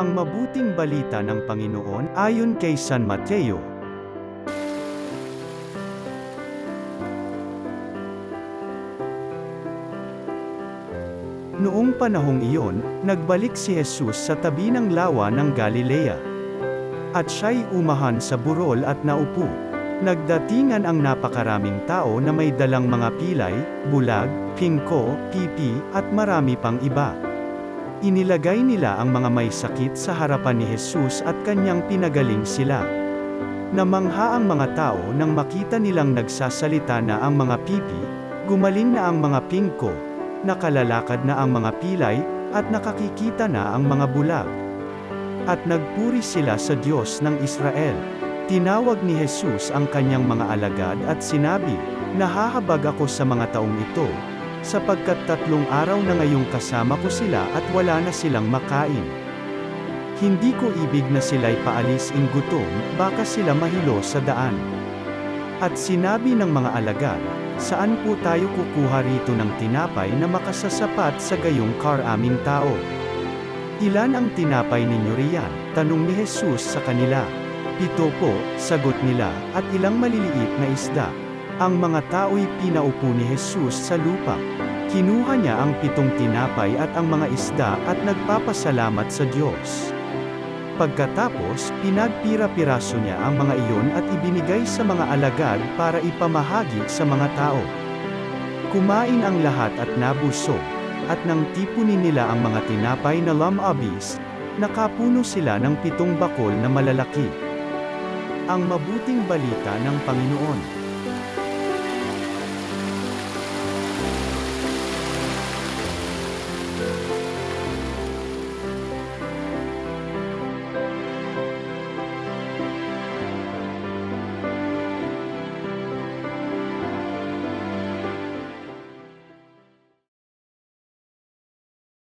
Ang mabuting balita ng Panginoon ayon kay San Mateo. Noong panahong iyon, nagbalik si Jesus sa tabi ng lawa ng Galilea. At siya'y umahan sa burol at naupo. Nagdatingan ang napakaraming tao na may dalang mga pilay, bulag, pingko, pipi, at marami pang iba. Inilagay nila ang mga may sakit sa harapan ni Jesus at kanyang pinagaling sila. Namangha ang mga tao nang makita nilang nagsasalita na ang mga pipi, gumaling na ang mga pingko, nakalalakad na ang mga pilay, at nakakikita na ang mga bulag. At nagpuri sila sa Diyos ng Israel. Tinawag ni Jesus ang kanyang mga alagad at sinabi, "Nahahabag ako sa mga taong ito, sapagkat 3 araw na ngayong kasama ko sila at wala na silang makain. Hindi ko ibig na sila'y paalisin gutom, baka sila mahilo sa daan." At sinabi ng mga alagad, "Saan po tayo kukuha rito ng tinapay na makasasapat sa gayong karaming tao? Ilan ang tinapay ninyo riyan?" tanong ni Jesus sa kanila. "7 po," sagot nila, "at ilang maliliit na isda." Ang mga tao'y pinaupo ni Jesus sa lupa. Kinuha niya ang 7 tinapay at ang mga isda at nagpapasalamat sa Diyos. Pagkatapos, pinagpira-piraso niya ang mga iyon at ibinigay sa mga alagad para ipamahagi sa mga tao. Kumain ang lahat at nabusog, at nang tipunin nila ang mga tinapay na lamabis, nakapuno sila ng 7 bakol na malalaki. Ang mabuting balita ng Panginoon.